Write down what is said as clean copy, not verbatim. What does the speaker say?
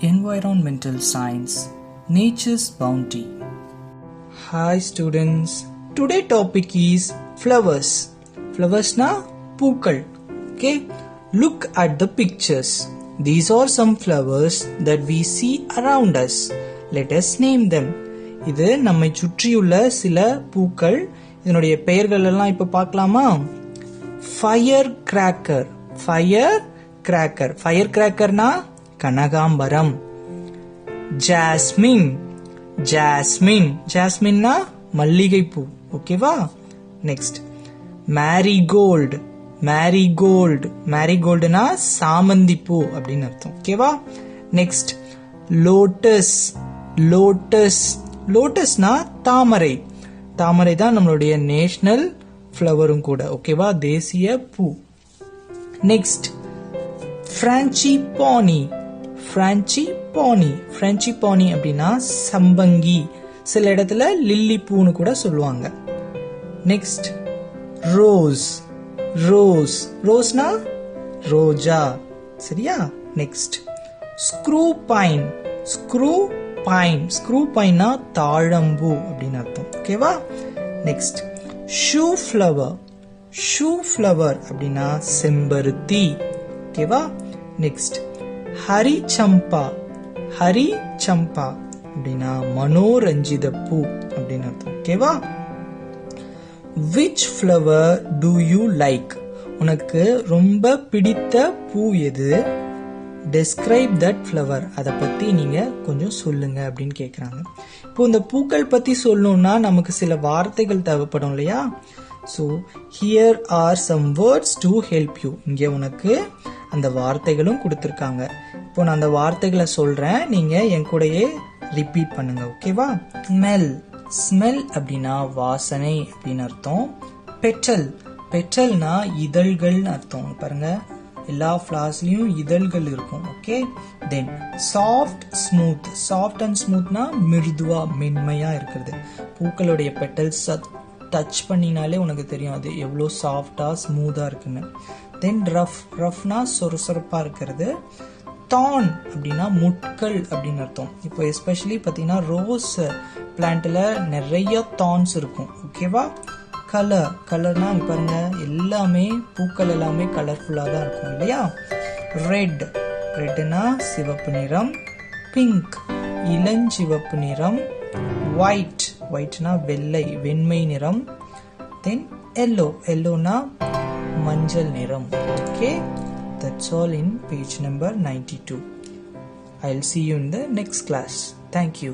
Environmental Science, Nature's Bounty. Hi students, today topic is flowers. Flowers na pookal. Okay, look at the pictures. These are some flowers that we see around us. Let us name them. இது நம்மை சுற்றியுள்ள சில பூக்கள். இதனுடைய பெயர்கள் எல்லாம் இப்ப பார்க்கலாமா? Fire cracker. Fire cracker. ஃபயர் கிராக்கர்னா கனகாம்பரம். ஜாஸ்மின். ஜாஸ்மின். ஜாஸ்மின்னா மல்லிகைப்பூ. ஓகேவா? Next marigold. மேரிகோல்டு. மேரிகோல்டுனா சாமந்தி பூ அப்படின்னு அர்த்தம். ஓகேவா? Next lotus. லோட்டஸ். லோட்டஸ்னா தாமரை. தாமரை தான் நம்மளுடைய நேஷனல் ஃப்ளவரும் கூட. ஓகேவா? தேசிய பூ. நெக்ஸ்ட் ஃப்ரான்சிபானி. ஃப்ரான்சிபானி. ஃப்ரான்சிபானி அப்படின்னா சம்பங்கி. சில இடத்துல லில்லி பூன்னு கூட சொல்லுவாங்க. Next rose. ரோஸ். ரோஸ்னா ரோஜா. சரியா? Next screw pine. Screw pine. Screw பைன்னா தாழம்பூ அப்படின்னு அர்த்தம். ஓகேவா? Next shoe flower. Shoe flower அப்படின்னா செம்பருத்தி. ஓகேவா? நெக்ஸ்ட் ஹரி சம்பா. ஹரி சம்பா அப்படின்னா மனோரஞ்சித பூ அப்படின்னு அர்த்தம். ஓகேவா? Which flower do you like? உனக்கு ரொம்ப பிடித்த பூ எது? Describe that flower. அதை பத்தி நீங்க கொஞ்சம் சொல்லுங்க அப்படின்னு கேக்குறாங்க. இப்போ இந்த பூக்கள் பத்தி சொல்லணும்னா நமக்கு சில வார்த்தைகள் தேவைப்படும் இல்லையா? So here are some words to help you. இங்க உனக்கு அந்த வார்த்தைகளும் கொடுத்திருக்காங்க. இப்போ நான் அந்த வார்த்தைகளை சொல்றேன், நீங்க என் கூடயே ரிப்பீட் பண்ணுங்க. ஓகேவா? ஸ்மெல். ஸ்மெல் அப்படின்னா வாசனை அப்படின்னு அர்த்தம். பெட்டல். பெட்டல்னா இதழ்கள்னு அர்த்தம். பாருங்க, எல்லா ஃபிளவர்ஸ்லயும் இதழ்கள் இருக்கும். Okay. Then soft smooth. Soft and ஸ்மூத்னா மிருதுவா மென்மையா இருக்கிறது. பூக்களுடைய பெட்டல்ஸ் டச் பண்ணினாலே உனக்கு தெரியும் அது எவ்வளோ சாஃப்டா ஸ்மூதா இருக்குன்னு. தென் ரஃப். ரஃப்னா சொரசொரப்பா இருக்கிறது. தான் அப்படின்னா முட்கள் அப்படின்னு அர்த்தம். இப்போ எஸ்பெஷலி பார்த்தீங்கன்னா ரோஸ் பிளான்ட்ல நிறைய தான்ஸ் இருக்கும். ஓகேவா? கலர். கலர்னா பாருங்க, எல்லாமே பூக்கள் எல்லாமே கலர்ஃபுல்லா தான் இருக்கும் இல்லையா? ரெட். ரெட்னா சிவப்பு நிறம். பிங்க் இளஞ்சிவப்பு நிறம். ஒயிட். ஒயிட்னா வெள்ளை வெண்மை நிறம். தென் எல்லோ. எல்லோனா மஞ்சள் நிறம். Okay, that's all in page number 92. I'll see you in the next class. Thank you.